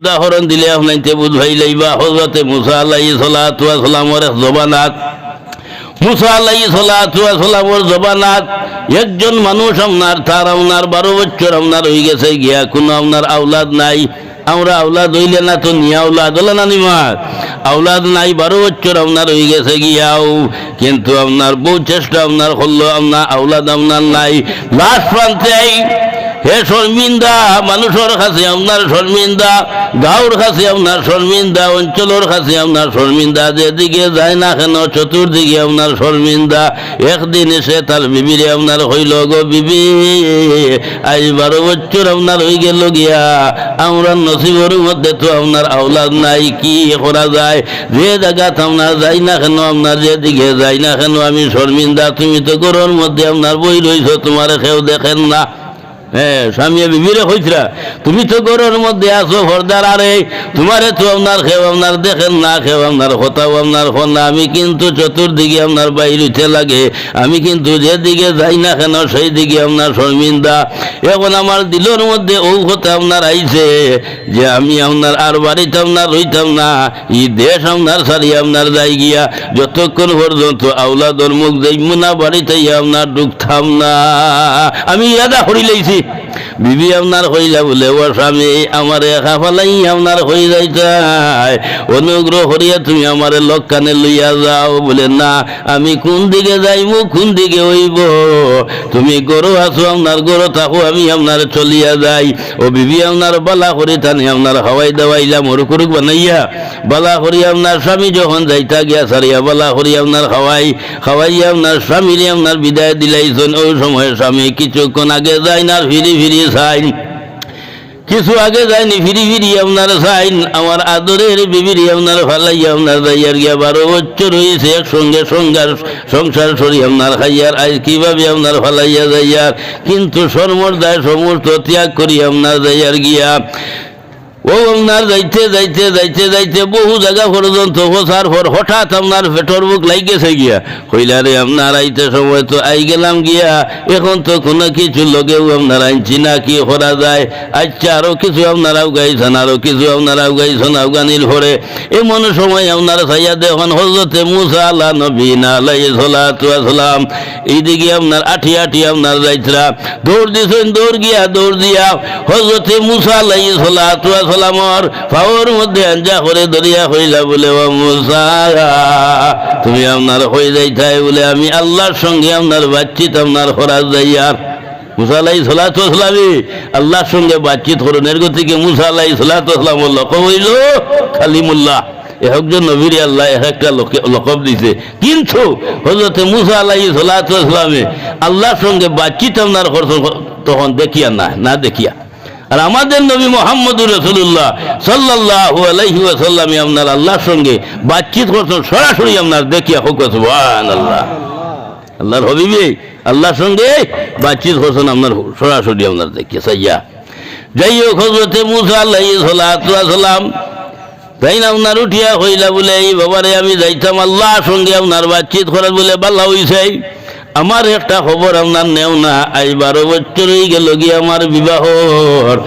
উদাহরণ দিলে আপনাইতে বুঝাই লইবা হযরতে মুসা আলাইহিস সালাতু ওয়াস সালামের জবানাত মুসা আলাইহিস সালাতু ওয়াস সালামের জবানাত একজন মানুষ আপনার 12 বছর আপনার হয়ে গেছে গিয়া কোনো আপনার আওলাদ নাই আমরা আওলাদ হইলে না তো নিয়া আওলাদ হলো না নিমার আওলাদ নাই 12 বছর আপনার হয়ে গেছে গিয়াও কিন্তু আপনার বহু চেষ্টা আপনার করলো আপনার আওলাদ আপনার নাই লাস্ট প্রান্তে হে শর্মিন্দা মানুষের কাছে আপনার শর্মিন্দা গাঁওর কাছে আপনার শর্মিন্দা অঞ্চলের কাছে আপনার শর্মিন্দা যেদিকে যায় না কেন চতুর্দিকে আপনার শর্মিন্দা একদিন এসে তার বিবিরে আপনার হইল গো বিবি আজ 12 বছর আপনার হয়ে গেল গিয়া আমরা নসিবের মধ্যে তো আপনার আওলাদ নাই কি করা যায় যে জায়গা আপনার যাই না কেন আপনার যেদিকে যাই না কেন আমি শর্মিন্দা তুমি তো ঘরের মধ্যে আপনার বই রইছ তোমার কেউ দেখেন না হ্যাঁ স্বামী বিবিরে হইছরা তুমি তো ঘরের মধ্যে আসো হরদার আরে তোমারে তো আপনার খেও আপনার দেখেন না খেও আপনার কথাও আপনার না আমি কিন্তু চতুর্দিকে আপনার বাইরে লাগে আমি কিন্তু যেদিকে যাই না কেন সেই দিকে আপনার শর্মিন্দা এখন আমার দিলের মধ্যে ও কথা আপনার আইছে যে আমি আপনার আর বাড়িতে আপনার রইতাম না এই দেশ আপনার সারিয়ে আপনার যাই গিয়া যতক্ষণ পর্যন্ত আওলাদর মুখ যাইমু না বাড়িতে আপনার ঢুকতাম না আমি ইরাদা করি লাইছি বিবি আপনার হইলা বলে ও স্বামী আমার একা ফালাই আপনার হয়ে যাইতাই অনুগ্রহ করিয়া তুমি আমার লক্ষানে লইয়া যাও বলে না আমি কোন দিকে যাইব কোন দিকে হইব তুমি গরু আছো আপনার গরু থাকো আমি আপনার চলিয়া যাই ও বিবি আপনার বালা করি টানি আপনার হাওয়াই দাওয়াইলাম হরুকুরুক বানাইয়া বালা করি আপনার স্বামী যখন যাইতা গিয়া সারিয়া বালা করি আপনার খাওয়াইয়া আপনার স্বামীরে আপনার বিদায় দিলাইছেন ওই সময় স্বামী কিছুক্ষণ আগে যায় না ফিরি চাইন কিছু আগে যায়নি ফিরি আপনার চাইন আমার আদরের বিবিরি আপনার ফালাইয়া আপনার যাইয়ার গিয়া 12 বছর হয়েছে একসঙ্গে সংসার সরি আপনার খাইয়ার আজ কিভাবে আপনার ফালাইয়া যাইয়ার কিন্তু সর্বদায় সমস্ত ত্যাগ করি আপনার যাইয়ার গিয়া ও আপনার যাইতে বহু জায়গা পর্যন্ত বসার পর হঠাৎ আপনার পেটর বুক লাইগেছে গিয়া কইলারে আপনার আইতে সময় তো আই গেলাম গিয়া এখন তো কোনো কিছু লগেও আপনার আনছি না কি করা যায় আচ্ছা আরো কিছু আপনার আউগাইছেন আফগানির ভরে এমন সময় আপনার চাইয়া দেখুন হযরতে মুসা আলা নবীনা আলাইহিস সালাতু ওয়াস সালাম এইদিকে আপনার আঠি আপনার যাইতরা দৌড় দিয়া হযরতে মুসা আলাইহিস সালাতু ওয়াস সালামর পাওয়ার মধ্যে আঞ্জা করে দরিয়া হইলা বলে ও মুসা তুমি আপনার হয়ে যাইতাই বলে আমি আল্লাহর সঙ্গে আপনার বাতচিত আপনার খরাজ যাইয়ার মুসা আলাইহিস সালাতু ওয়াস সালাম আল্লাহর সঙ্গে বাতচিত করুন এর গতিকে মুসা আলাইহিস সালাতু ওয়াস সালাম লকব হইল কালিমুল্লাহ একজন নবীর আল্লাহ একটা লকব দিছে কিন্তু হযরতে মুসা আলাইহিস সালাতু ওয়াস সালাম আল্লাহর সঙ্গে বাতচিত আপনার করছেন তখন দেখিয়া না দেখিয়া আর আমাদের নবী মুহাম্মদুর রাসূলুল্লাহ সাল্লাল্লাহু আলাইহি ওয়াসাল্লাম আপনার আল্লাহর সঙ্গে বাতচিত করছেন সরাসরি আপনার দেখিয়া হোক সুবহানাল্লাহ আল্লাহর হাবিবি আল্লাহর সঙ্গে বাতচিত করছেন আপনার সরাসরি আপনার দেখিয়া সাইয়া যাই হোক হযরতে মুসা আলাইহিস সালাতু ওয়াস সালাম তাই না আপনার উঠিয়া হইলা বলে এই বাবারে আমি যাইতাম আল্লাহর সঙ্গে আপনার বাতচিত করার বলে ভালো হইছে আমার একটা খবর আপনার নেও না আজ 12 বছর হয়ে গেল গিয়ে আমার বিবাহর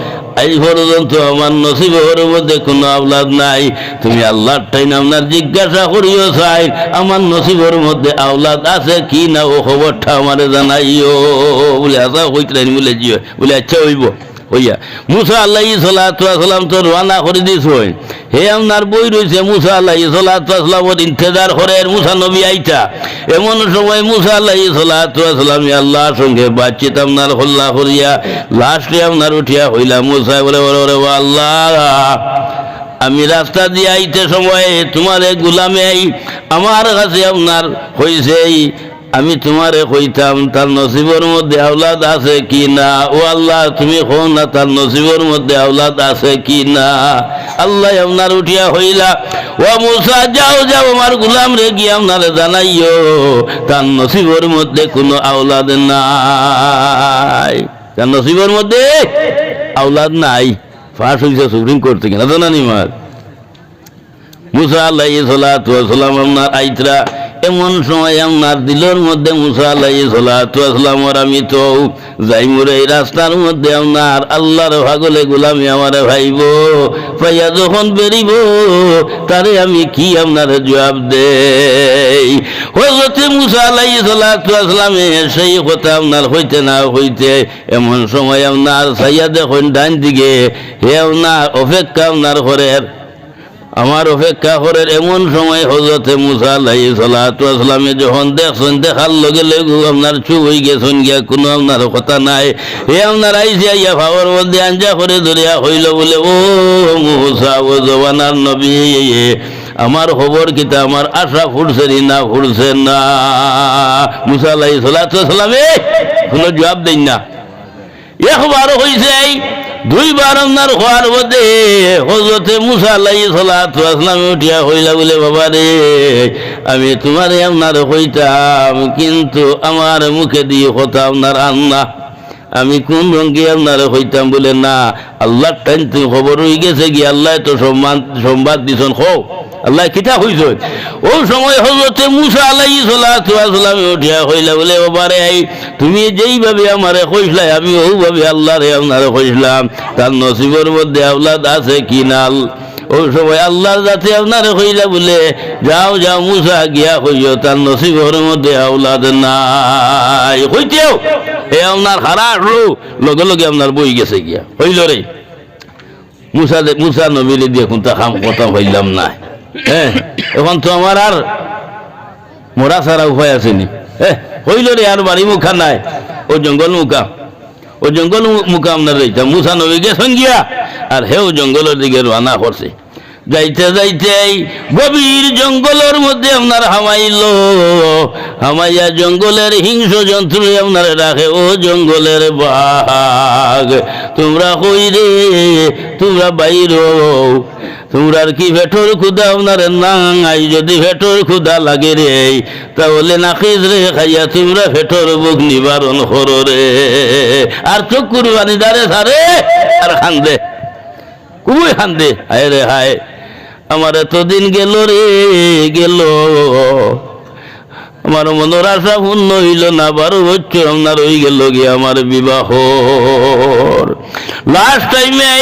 আজ পর্যন্ত আমার নসিবের মধ্যে কোনো আওলাদ নাই তুমি আল্লাহর টাইম আপনার জিজ্ঞাসা করিও চাই আমার নসিবের মধ্যে আওলাদ আছে কি না ও খবরটা আমার জানাইও বলে আশা হইতেন বলে আচ্ছা হইব হইয়া মুসা আলাইহিস সালাতু ওয়াস সালাম তো রওনা করে দিছ হে আপনার বই রয়েছে মুসা আলাইহিস সালাতু ওয়াস সালামের ইন্তজার করে মুসা নবী আইতা এমন সময় মুসা আলাইহিস সালাতু ওয়াস সালাম আল্লাহর সঙ্গে বাতচিত আপনার হল্লা করিয়া লাস্টে আপনার উঠিয়া হইলা মুসা বলে ওরে আল্লাহ আমি রাস্তা দিয়ে আইতে সময় তোমার গোলামে আমার কাছে আপনার হইছে আমি তোমারে কইতাম তার নসিবের মধ্যে আওলাদ আছে কি না ও আল্লাহ তুমি কও না তার নসিবের মধ্যে আওলাদ আছে কি না আল্লাহ আপনার উঠিয়া হইলা ও মুসা যাও আমার গোলাম রে গিয়ে আপনারে জানাইও তার নসিবের মধ্যে কোনো আওলাদ নাই তার নসিবের মধ্যে আওলাদ নাই ফাঁস হইছে সুপ্রিম কোর্ট থেকে না জানানি মার মুসা আলাইহিস সালাতু ওয়াস সালাম আপনার আইতরা এমন সময় আপনার দিলের মধ্যে মুসা আলাইহিস সালাতু ওয়াস সালামের আমি তো যাইমুর এই রাস্তার মধ্যে আপনার আল্লাহর পাগলে গোলামি আমারে ভাইব পাইয়া যখন বেরিব তারে আমি কি আপনার জবাব দেই। হযরত মুসা আলাইহিস সালাতু ওয়াস সালামে সেই কথা আপনার হইতে না হইতে এমন সময় আপনার সাইয়া দেখুন ডান দিকে হে আপনার অপেক্ষা আপনার ঘরের আমার অপেক্ষা করেন। এমন সময় হযরত মুসা আলাইহিস সালাতু ওয়াস সালামে যখন দেখছেন দেখার লগে লগে আপনার চুপ হয়ে গেছেন গিয়া কোনো আপনার কথা নাই। হে আপনার আইসি আইয়া ভাবর মধ্যে আঞ্জা করে ধরিয়া হইল বলে ও মুসা ও জবানার নবী আমার খবর কিতা আমার আশা ফুটছে না ফুটছে না। মুসা আলাইহিস সালাতু ওয়াস সালামে কোনো জবাব দেন না। একবার হইছে দুইবার আপনার হওয়ার মধ্যে হযরত মুসা আলাইহিস সালাতু ওয়াস সালাম উঠিয়া হইলা বলে বাবা রে আমি তোমারে আপনার কইতাম কিন্তু আমার মুখে দিয়ে কথা আপনার আন্না আমি কোন রঙ্গে আপনার হইতাম বলে না আল্লাহর টাইম তুমি খবর হয়ে গেছে কি আল্লাহ তো সংবাদ দিছেন হো আল্লাহ কিতা হইছ। ও সময় হযরত মুসা আলাইহিস সালাতু ওয়াস সালাম উঠিয়া হইলা বলে বাবারে তুমি যেইভাবে আমারে কইছলাই আমি ওইভাবে আল্লাহরে আপনারে কইছলাম তার নসিবের মধ্যে আওলাদ আছে কি নাল। ওই সময় আল্লাহর যাতে আপনারে কইলা বলে যাও যাও মুসা গিয়া কইও তার নসিবের মধ্যে আওলাদ নাই কইতেও এ আপনার হারা আসলো লগে লগে আপনার বই গেছে গিয়া হইল রে মুসা নবীরে দিয়ে কোনটা খাম কথা হইলাম না। হ্যাঁ এখন তো আমার আর মরা ছাড়া উপায় আসেনি। হইল রে আর বাড়ি মুখা নাই ও জঙ্গল মুখা আপনার রইতা মুসা নবী গেছেন গিয়া আর হেও জঙ্গলের দিকে রানা করছে। যাইতে যাইতে গভীর জঙ্গলের মধ্যে আপনার হামাইয়া জঙ্গলের হিংস্র জন্তু আপনার রাখে ও জঙ্গলের বাঘ তোমরা কই রে তোমরা বাইরো তোমরার কি ভেটর ক্ষুদা আপনার নাই যদি ভেটর ক্ষুদা লাগে রে তাহলে নাকিজ রে খাইয়া তোমরা ভেটর বুক নিবারণ করো রে। আর চোখ কুরবানি দারে সারে আর খান্দে খুবই খান্দে হায় রে হায় আমার এতদিন গেল রে গেল আমার মনের আশা পূর্ণ হইল না 12 বছর আপনার হয়ে গেল গিয়ে আমার বিবাহ। লাস্ট টাইমে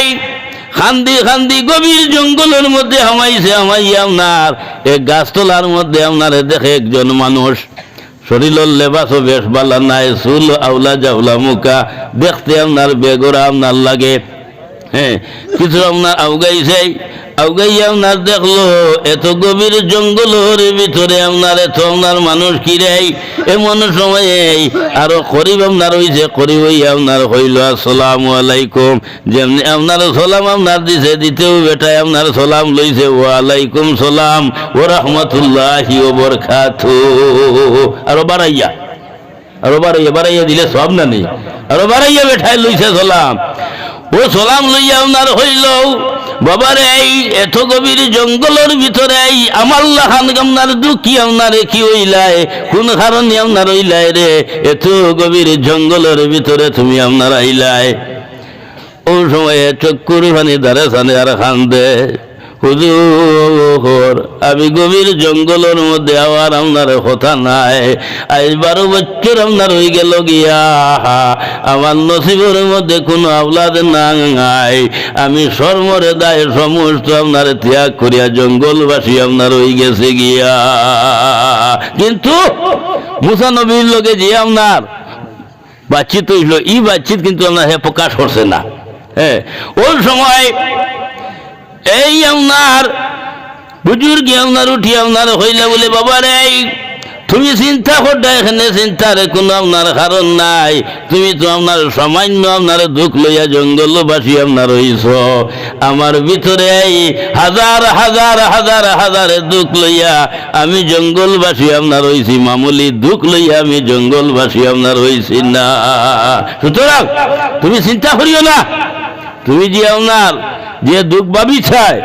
খান্দি খান্দি গভীর জঙ্গলের মধ্যে হামাইয়া আপনার এক গাছতলার মধ্যে আপনার দেখে একজন মানুষ শরীরের লেবাসও বেশ ভালো নাই চুল আউলা জাউলা মুখা দেখতে আপনার বেগরা আপনার লাগে। হ্যাঁ কিছু আপনার আউগাইয়া আপনার দেখলো এত গভীর জঙ্গলের ভিতরে আপনার এত আপনার মানুষ কিরাই এমন সময়ে আরো করিব আপনার হইছে করি হইয়া আপনার হইল আসসালামু আলাইকুম যেমনি আপনার সালাম আপনার দিছে দিতেও বেটায় আপনার সালাম লইছে ওয়ালাইকুম সালাম ও রহমতুল্লাহি ওয়া বারাকাতুহু আরো বাড়াইয়া দিলে সব না নেই আরো বাড়াইয়া বেঠায় লইছে সালাম ও সালাম লইয়া আপনার হইল বাবারে এত গভীর জঙ্গলের ভিতরে আমার লাহান আপনার দুঃখী আপনারে কি হইলাই কোন কারণে আপনার হইলাই রে এত গভীর জঙ্গলের ভিতরে তুমি আপনার আইলাই। ও সময়ে চক্কুর ভানি দারে সানে আর খান্দে হুজুর আমি গভীর জঙ্গলের মধ্যে আবার আপনার কথা নাই আজ 12 বছর আপনার হয়ে গেল গিয়া আমার নসিবের মধ্যে কোনো আওলাদ নাই আমি সর্বরে দায় সমস্ত আপনার ত্যাগ করিয়া জঙ্গলবাসী আপনার হয়ে গেছে গিয়া। কিন্তু মুসা নবীর লোকে যে আপনার বাতচিত হইল এই বাতচিত কিন্তু আপনার প্রকাশ করছে না। হ্যাঁ ওই সময় এই আপনার বুজুর্গ আপনার উঠি আপনার হইলে বলে বাবা রে তুমি চিন্তা করতে এখানে চিন্তার কোনো আপনার কারণ নাই তুমি তো আপনার সামান্য আপনার দুঃখ লইয়া জঙ্গলবাসী আপনার হইছ আমার ভিতরে হাজার হাজার হাজার হাজার দুঃখ লইয়া আমি জঙ্গলবাসী আপনার হইছি মামুলি দুঃখ লইয়া আমি জঙ্গলবাসী আপনার হইছি না। সুতরাং তুমি চিন্তা করিও না তুমি যে আপনার যে দুঃখ ভাবি চায়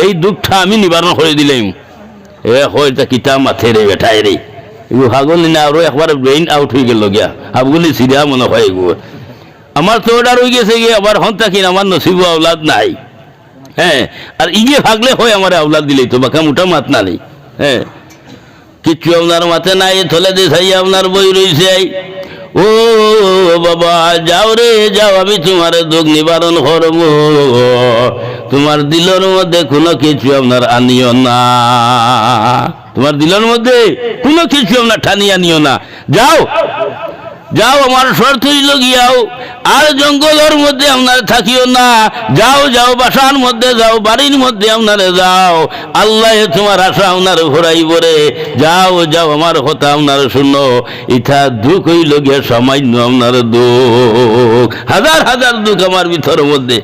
এই দুঃখটা আমি নিবারণ করে দিলাম। হয়তো কিতা মাথে রে বেঠায় রে এগুলো হাগলি না আরো একবার ব্রেইন আউট হয়ে গেল গিয়া হাবগুলি সিধা মনে হয় এগুলো আমার তো ওটা রয়ে গেছে গিয়ে আবার হন থাকি আমার নসিব আওলাদ নাই। হ্যাঁ আর ইয়ে ভাগলে হয় আমার আওলাদ দিলেই তো বাকা মোটা মাত না নেই। হ্যাঁ কিচ্ছু আপনার মাথে নাই, থলে দিয়ে ছাই আপনার বই রয়েছে। ও বাবা যাও রে যাও, আমি তোমার দুঃখ নিবারণ করব। তোমার দিলের মধ্যে কোনো কিছু আপনার আনিও না, তোমার দিলের মধ্যে কোনো কিছু আপনার ঠানি আনিও না। যাও যাও, আমার শর্ত হইল গিয়াও আর জঙ্গলের মধ্যে আপনার থাকিও না। যাও যাও, বাসার মধ্যে যাও, বাড়ির মধ্যে আপনারে যাও। আল্লাহ তোমার আশা আপনার ঘোরাইব রে। যাও যাও, আমার কথা আপনার শুনো। ইথা দুঃখ হইল গিয়া সামান্য আপনার দুঃখ, হাজার হাজার দুঃখ আমার ভিতরের মধ্যে।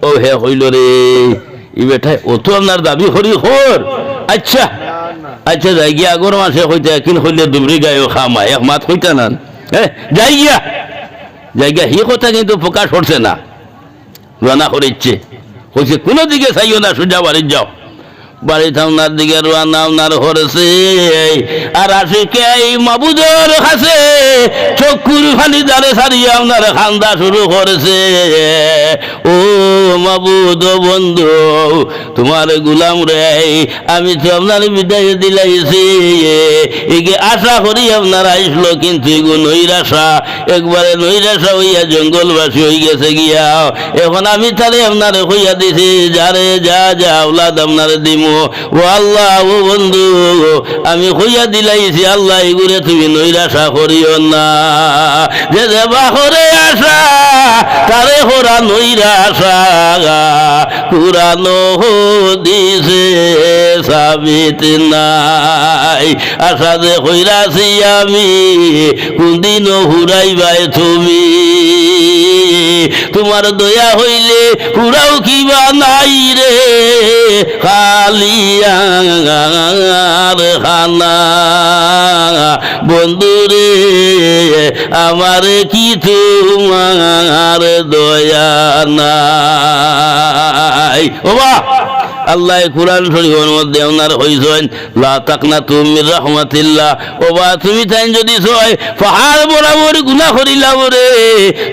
ও হে হইল রে, ই বেঠায় অত আপনার দাবি করি হর। আচ্ছা আচ্ছা, যাই গিয়া আগর মাসে হইতে একদিন হইলে দুবরি গায়ে খামা এক মাত হইতা না। হ্যাঁ যাই গিয়া হি কথা কিন্তু প্রকাশ করছে না, রানা করে ইচ্ছে হয়েছে। কোনো দিকে চাইও না, সোজা বাড়ির যাও। বাড়িতে আপনার দিকে রানা আপনার হরেছে। আর আশিকে মাবুদের কাছে চক্ষুর ফানি দাঁড়ে সারিয়ে আপনার খান্দা শুরু করেছে। ও মাবুদ বন্ধু, তোমার গুলাম রে, আমি তো আপনার বিদায় দিলাইছি। একে আশা করি আপনার আইসলো, কিন্তু এগো নৈরাশা, একবারে নৈরাশা হইয়া জঙ্গলবাসী হয়ে গেছে গিয়া। এখন আমি তাহলে আপনার হইয়া দিছি, যারে যা যা আওলাদ আপনার দিমু। ও আল্লাহ ও বন্ধু, আমি হইয়া দিলাইছি, আল্লাহ এগুলো তুমি নৈরাশা করিও না। যে দেবা করে আশা তারে হরা নৈরাশা, কুরানো দিছে সাবিত নাই। আশা যে হইরাছি আমি, কোনদিনও হুরাইবাই তুমি। তোমার দয়া হইলে হুরাও কিবা নাই রে, খালিয়ার খানা। বন্ধুরে আমার কি তোমার দয়া নাই। ও বাহ, আল্লাহ কোরআন শরীফের মধ্যে আপনার হইছেন লা তাকনাতু মির রাহমাতিল্লাহ। ও বা তুমি তাই যদি ছয় পাহাড় বরাবর গুনাহ করিলাম রে,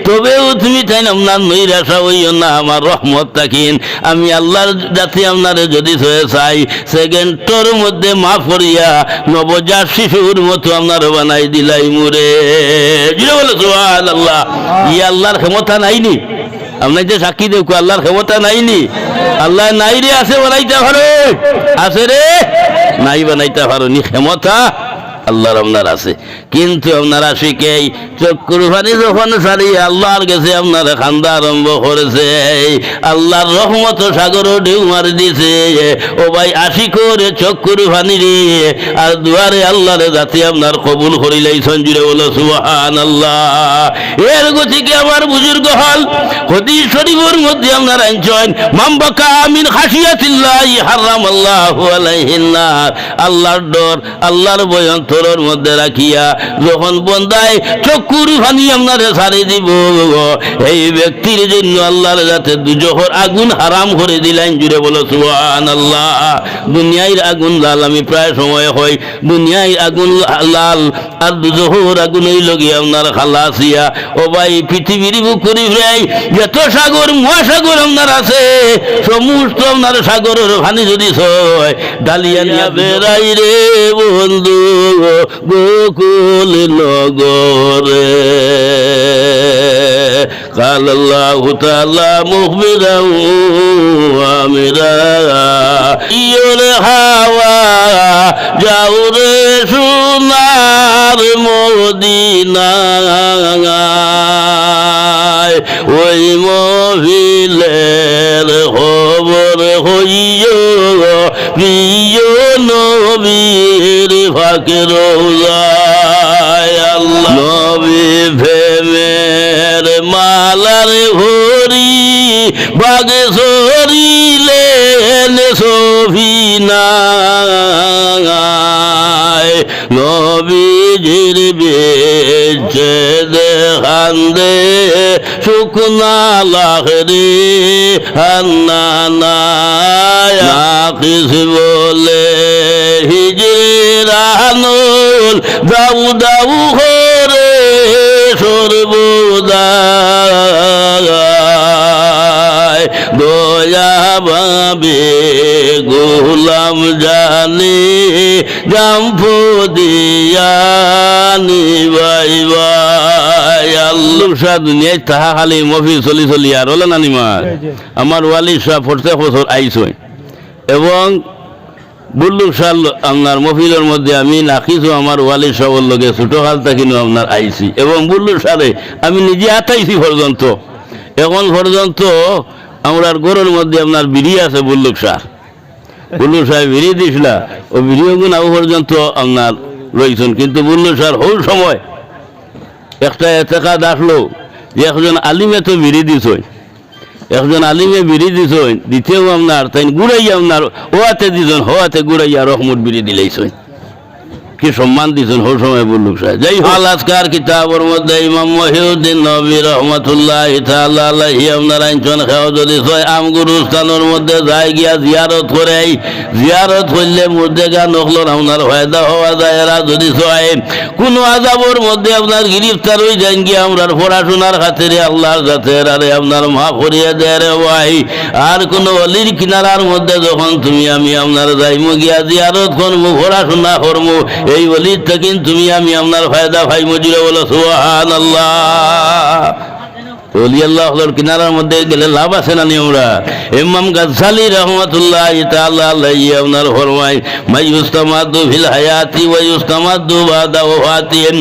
তবেও তুমি তাই আপনার নৈরাশা হইও না, আমার রহমত থাকিন। আমি আল্লাহর জাতি আপনারে যদি ছয়ে চাই, সেকেন্ডের মধ্যে মাফ করিয়া নবজাত শিশুর মতো আপনার বানাই দিলাই মুরে। জিরে বলে সুবহানাল্লাহ। ই আল্লাহর ক্ষমতা নাইনি? আপনার যে সাক্ষী দেখো, আল্লাহর ক্ষমতা নাইনি? আল্লাহ নাই রে, আছে বানাইতে পারো, আছে রে নাই বানাইতে পারো নি, ক্ষমতা আল্লাহর আপনার আছে। কিন্তু আপনার আশিকে চক্ষুর পানি যখন সারি আল্লাহর কাছে আপনার খান্দা আরম্ভ করেছে, আল্লাহর রহমত সাগর ঢেউ মারি দিছে। ও ভাই আশিকর চক্ষুর পানি রে, আর দুয়ারে আল্লাহরে জাতি আপনার কবুল করিলাই সঞ্জুরে বলো সুবহানাল্লাহ। এর গতিকে আমার বুজুর্গ হল হাদিস শরীফের মধ্যে আপনার আনছেন, মামবাকা মিন খাশিয়াতিল্লাহি হারামাল্লাহু আলাইহিন নার। আল্লাহর ডর, আল্লাহর ভয় অন্তরের মধ্যে রাখিয়া যখন বন্দায় চক্ষুর পানি আপনারে ছাড়ি দিব, এই ব্যক্তির জন্য আল্লাহর যাতে দুজহর আগুন হারাম করে দিলেন। জুড়ে বলো সুবহানাল্লাহ। দুনিয়ার আগুন লাল, আমি প্রায় সময় হয় দুনিয়ার আগুন লাল আর দুজহর আগুন হইল গিয়ে আপনার খালাসিয়া। ও ভাই পৃথিবীর বুকুরি প্রায় যত সাগর মহাসাগর আপনার আছে, সমস্ত আপনার সাগরের পানি যদি হয় ডালিয়া নিয়ে বেড়াই রে বন্ধু গোকুল নগরে। قال الله تعالى مخبرا وامرا الهوى যাও রে সোনার মদিনায়, ওই মহিলের খবর হইও প্রিয় নবীর ফাঁকে রোজায়। আল্লাহ নবী প্রেমের মালার ভরি বাগে সরিলেন সফিনায়, নবীজির বেচে দেখান্দে শুকনা লাখরি হান্নানায়। নাকিস বলে হিজরানুল দাউ দাউ করে সর্বদাই, দয়া ভাবে গোলাম জানে জাম্পু দিয়ানি বাই বাই আল্লুর শাহ দুনিয়ায় তাহা খালি মফি চলি চলি আর হলো নানিমার আমার ওয়ালি শাহ 40 বছর আইসই এবং বুল্লু শাহ আপনার মফিলের মধ্যে আমি নাখিছো আমার ওয়ালি সবর লগে ছোটো হাল থাকিনো আপনার আইছি এবং বুল্লু সারে আমি নিজে আতাইছি পর্যন্ত এখন পর্যন্ত আমার গরুর মধ্যে আপনার বিড়ি আছে বুল্লু শাহ বিড়ি দিছিলা ও বিড়িগুন আবু পর্যন্ত আপনার রয়েছেন কিন্তু বুল্লু শাহ হল সময় একটা এতেকা দেখলো যে একজন আলিমে তো বিড়ি দিছই একজন আলিমে বিড়ি দিছই দিতেও আপনার তাই গুড়াইয়া আপনার ওয়াতে দিছেন হওয়াতে গুড়াইয়া রহমত বিড়ি দিলেইছই কি সম্মান দিছেন হোল সময় বললুক সাহেব যাই হল আজকার কিতাবের মধ্যে ইমাম মহিউদ্দিন নবী রহমতুল্লাহ তাআলা আলাইহি আপনার আইনচন খাও যদি ছয় আমগুরুস্থানের মধ্যে যায় গিয়া জিয়ারত করে জিয়ারত করলে মুর্দেগা নকলর আপনার ফায়দা হওয়া যায় এরা যদি ছয় কোনো আযাবের মধ্যে আপনার গ্রেফতার হয়ে যান গিয়া আমরার পড়াশোনার খাতিরে আল্লাহর যাতে আরে আপনার মাফ করিয়ে দেয় রে ভাই আর কোনো অলির কিনারার মধ্যে যখন তুমি আমি আপনার যাইমু গিয়া জিয়ারত করমু পড়াশোনা করমু এই বলি তখন তুমি আমি আপনার ফায়দা ভাই মজুরে বলো সুবহানাল্লাহ ওলি আল্লাহর কিনারার মধ্যে গেলে লাভ আছে না নিয়মরা ইমাম গাজ্জালি রাহমাতুল্লাহ তাআলা আলাইহি আপনার ফরমায় মাইয়ুস্তামাদু ফিল হায়াতি ওয়া ইউস্তামাদু বাদা ওয়াফাতিন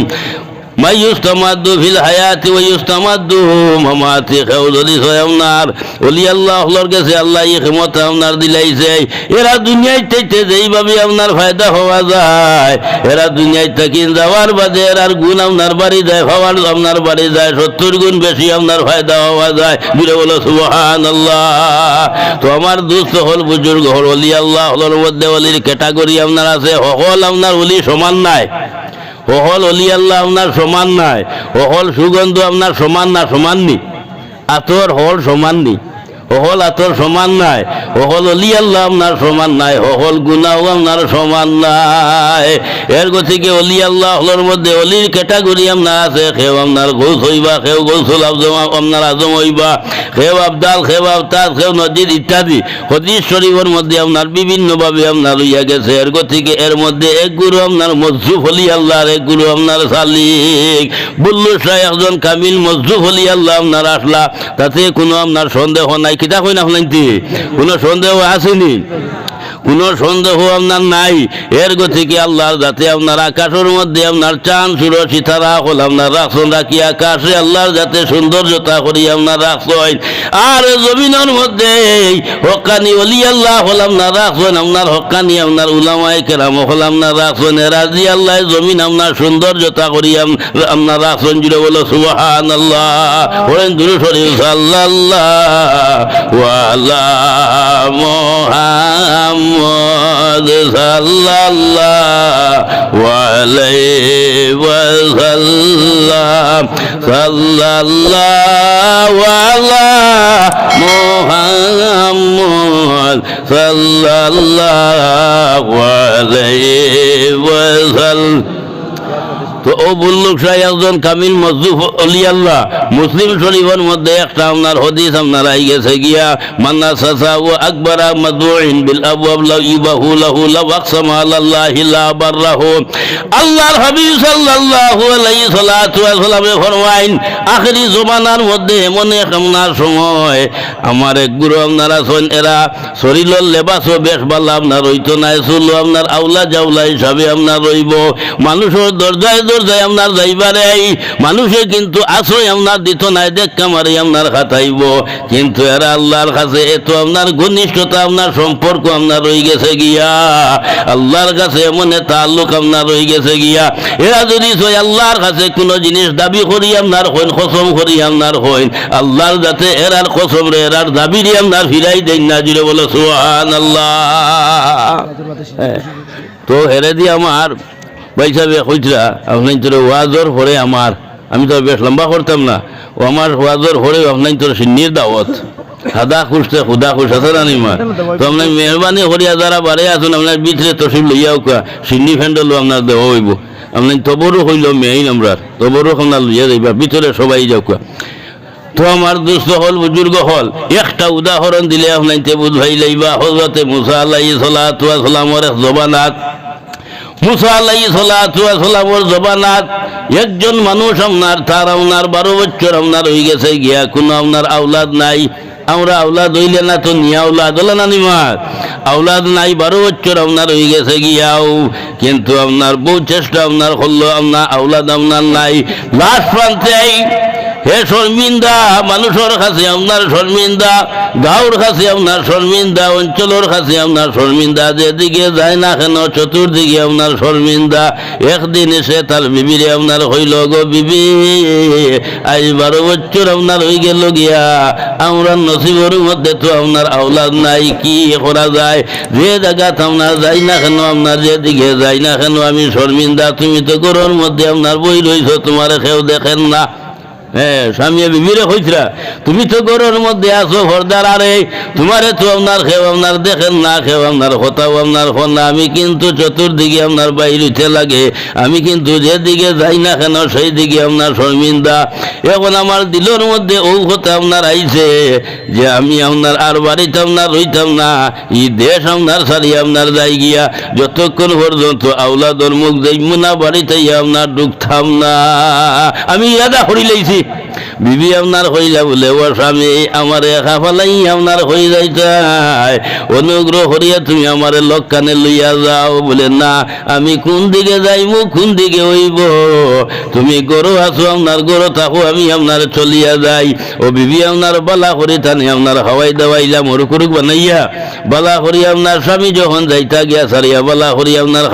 মাইয়ুস্তামাদু ফিল হায়াতি ওয়া ইউস্তামাদু মামাতি খাউলি আপনার ওলি আল্লাহর কাছে আল্লাহ এই ক্ষমত আপনার দিলাইছে এরা দুনিয়াতে যেইভাবে আপনার ফায়দা হওয়া যায় এরা দুনিয়ায় থেকে যাওয়ার বাদে এরার গুণ আপনার বাড়ি যায় হওয়ার আপনার বাড়ি যায় 70 গুণ বেশি আপনার ফায়দা হওয়া যায় বলে বলো সুবহানাল্লাহ তো আমার দোস্ত হল বুজুর্গ হল ওলি আল্লাহর মধ্যে ওলির ক্যাটাগরি আপনার আছে হল আপনার ওলি সমান নাই অহল অলি আল্লাহ আপনার সমান নাই অহল সুগন্ধ আপনার সমান না সমাননি আতর হল সমাননি অহল আতর সমান নাই অহল অলি আল্লাহ আপনার সমান নাই অহল গুনাও আপনার সমান নাই এর গতিকে অলি আল্লাহর মধ্যে অলির ক্যাটাগরি আপনার আছে কেউ আপনার গোস হইবা কেউ গোসল আপনার আজম হইবা কেউ আবদাল কেউ আবতাজ কেউ নজির ইত্যাদি হদিস শরীফের মধ্যে আপনার বিভিন্নভাবে আপনার লইয়া গেছে এর গতিকে এর মধ্যে এক গুরু আপনার মজরুফ অলি আল্লাহর এক গুরু আপনার সালিক বুল্লু শাহ একজন কামিল মজরুফ অলি আল্লাহ আপনার আসলা তাতে কোনো আপনার সন্দেহ নাই কিতা কই না শুনাইতে কোনো সন্দেহ আসেনি কোনো সন্দেহ আপনার নাই এর গতিকে আল্লাহর যাতে আপনার আকাশের মধ্যে আপনার চাঁদ সূর্য সিতারা হল আপনার রাখছেন রাখি আকাশে আল্লাহর যাতে সৌন্দর্যতা করি আপনার রাখছেন আর জমিনের মধ্যে হক্কানি অলি আল্লাহ হল আপনার রাখছেন আপনার হক্কানি আপনার উলামায়ে কেরাম হল আপনার রাখছেন রাজি আল্লাহ জমিন আপনার সৌন্দর্যতা করি আপনার রাখছেন জুড়ে বলো সুবহানাল্লাহ বলেন দুরূদ শরীফ সাল্লাল্লাহু আলা মুহাম্মদ সাল্লাল্লাহু আলাইহি ওয়াসাল্লাম সাল্লাল্লাহু আলা মুহাম্মদ সাল্লাল্লাহু আলাইহি ওয়াসাল্লাম তো ও বুল্লুক শাহ একজন কামিল মজরুফ অলি আল্লাহ মুসলিম শরীফের মধ্যে একটা আপনার হদিস আপনার আই গেছে গিয়া মান্না সাসা ও আকবর মাদউইন বিল আবওয়াব লা ইবাহু লাহু লা ওয়াকসামা আলাল্লাহি লা বাররাহু আল্লাহর হাবিব সাল্লাল্লাহু আলাইহি সাল্লাতু ওয়া সাল্লামে ফরমাইন আখেরি জমানার মধ্যে এমন এক আপনার সময় আমার এক গুরু আপনারা আছেন এরা শরীরের লেবাসও বেশ ভালো আপনার হইতো না চুল আপনার আউলা জাউলা হিসাবে আপনার রইব মানুষের দরজায় দরজায় আপনার যাইবারে মানুষে কিন্তু আশ্রয় আপনার দিত নাই দেখা মারি আপনার খাতাইব কিন্তু এরা আল্লাহর কাছে এত আপনার ঘনিষ্ঠতা আপনার সম্পর্ক আপনার রয়ে গেছে গিয়া আল্লাহর কাছে এমন তাল্লুক আপনার রয়ে গেছে গিয়া এরা যদি আল্লাহর কাছে কোনো জিনিস দাবি করি আপনার হইন কসম করি আপনার হইন আল্লাহর যাতে এরার কসম রে এরার দাবি দিয়ে আপনার ফিরাই দেন না জুড়ে বলো সুবহানাল্লাহ তো হেরে দিয়ে আমার পয়সা কইতরা আপনার তোর ওয়াজর পরে আমার আমি তো বেশ লম্বা করতাম না ও আমার ওয়াজর পরে আপনার তোর সিন্নির দাওয়াত সাদা খুঁজতে খুদা খুঁজ আছে না নিমা তো আপনার মেহরবানি করিয়া যারা বাড়ে আসুন আপনার ভিতরে তসিল লইয়াও কা সিন্নি ফ্যান্ডেলও আপনার দেওয়া হইব আপনার তবরও হইল মেইন আমরা তবরও আপনার লইয়া যাইবা ভিতরে সবাই যাও কা তো আমার দুস্থ হল বুজুর্গ হল একটা উদাহরণ দিলে আপনাইতে বুঝাই লইবা হযরতে মুসা আলাইহিস সালাতু ওয়াস সালামের জবানাত মুসা আলাইহিস সালাতু ওয়াস সালামের জবানাত একজন মানুষ আপনার তার 12 বছর আপনার হয়ে গেছে গিয়া কোনো আপনার আওলাদ নাই আমরা আওলাদ হইলে না তো নিয়া আওলাদ হলো না নিমার আওলাদ নাই 12 বছর আপনার হয়ে গেছে গিয়াও কিন্তু আপনার বহু চেষ্টা আপনার করলো আপনার আওলাদ আপনার নাই লাস্ট প্রান্তে হে শর্মিন্দা মানুষের কাছে আপনার শর্মিন্দা গাঁওর কাছে আপনার শর্মিন্দা অঞ্চলের কাছে আপনার শর্মিন্দা যেদিকে যায় না কেন চতুর্দিকে আপনার শর্মিন্দা একদিন এসে তার বিবিরে আপনার হইল গো বিবি আজ 12 বছর আপনার হয়ে গেল গিয়া আমরা নসিবের মধ্যে তো আপনার আওলাদ নাই কি করা যায় যে জায়গা আপনার যাই না কেন আপনার যেদিকে যাই না কেন আমি শর্মিন্দা তুমি তো ঘরের মধ্যে আপনার বই রইছো তোমার কেউ দেখেন না হ্যাঁ স্বামী বিবিরে হইতরা তুমি তো ঘরের মধ্যে আছো হরদার আরে তোমারে তো আপনার খেও আপনার দেখেন না খেও আপনার কথাও আপনার হন না আমি কিন্তু চতুর্দিকে আপনার বাইর হইতে লাগে আমি কিন্তু যেদিকে যাই না কেন সেই দিকে আপনার শর্মিন্দা এখন আমার দিলের মধ্যে ও কথা আপনার আইছে যে আমি আপনার আর বাড়িতে আপনার রইতাম না এই দেশ আপনার সারি আপনার যাই গিয়া যতক্ষণ পর্যন্ত আওলাদর মুখ দেখব না বাড়িতে আপনার ঢুকতাম না আমি ইয়াদা করি লাইছি বিবি আপনার হইলা বলে ও স্বামী আমার একা ফালাই আপনার হয়ে যাইতাই অনুগ্রহ করিয়া তুমি আমার লক্ষানে লইয়া যাও বলে না আমি কোন দিকে যাইমু কোন দিকে হইব তুমি গরু আছো আপনার গরু থাকো আমি আপনার চলিয়া যাই ও বিবি আপনার বালা করি টানি আপনার হাওয়াই দাওয়াইলাম ওরুক বানাইয়া বালা করি আপনার স্বামী যখন যাইতা গিয়া সারিয়া বালা করি আপনার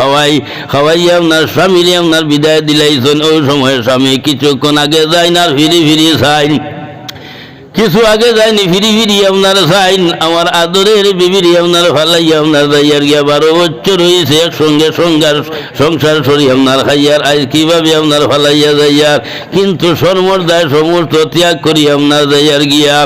খাওয়াইয়া আপনার স্বামীরে আপনার বিদায় দিলাইছেন ওই সময় স্বামী কিছুক্ষণ আগে যায় না ফিরি ফিরি সাইন কিছু আগে যায়নি ফিরি ফিরি আপনার সাইন আমার আদরের বিবির আপনার ফালাইয়া আপনার যাইয়ার গিয়া 12 বছর হয়েছে একসঙ্গে সংসার সরি আপনার খাইয়ার আজ কিভাবে আপনার ফালাইয়া যাইয়ার কিন্তু সর্বদায় সমস্ত ত্যাগ করি আপনার যাইয়ার গিয়া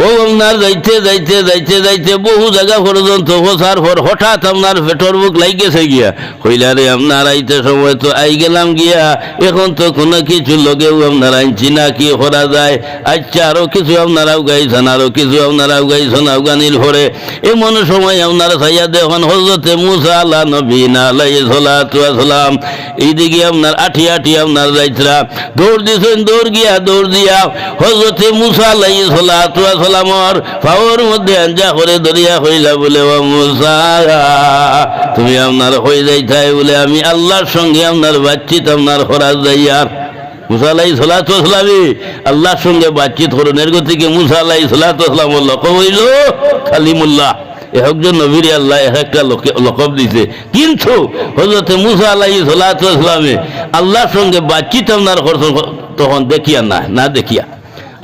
ও আপনার যাইতে যাইতে যাইতে যাইতে বহু জায়গা পর্যন্ত বসার পর হঠাৎ আপনার পেটর বুক লাগেছে গিয়া কইলারে আপনার আইতে সময় তো আই গেলাম গিয়া এখন তো কোনো কিছু লগেও আপনার আনছি না কি করা যায় আচ্ছা আরও কিছু আপনারাও গাইছেন আরও কিছু আপনারাও গাইছেন আফগানির ভরে এমন সময় আপনার সাইয়া দেখুন হযরতে মুসা আলা নবীনা আলাইহিস সালাতু ওয়াস সালাম এইদিকে আপনার আঠি আপনার যাইতরা দৌড় দিছেন দৌড় দিয়া হযরতে মুসা আলাইহিস সালাতু ওয়াস সালামর পাওয়ার মধ্যে আঞ্জা করে দরিয়া হইলা বলে ও মুসা তুমি আপনার হয়ে যাইতাই বলে আমি আল্লাহর সঙ্গে আপনার বাতচিত আপনার খরাজ যাইয়ার মুসা আলাইহিস সালাতু ওয়াস সালাম আল্লাহর সঙ্গে বাতচিত করুন এর গতিকে মুসা আলাইহিস সালাতু ওয়াস সালাম লকব হইল কালিমুল্লাহ একজন নবীর আল্লাহ একটা লকব দিছে কিন্তু হযরতে মুসা আলাইহিস সালাতু ওয়াস সালাম আল্লাহর সঙ্গে বাতচিত আপনার করছেন তখন দেখিয়া না দেখিয়া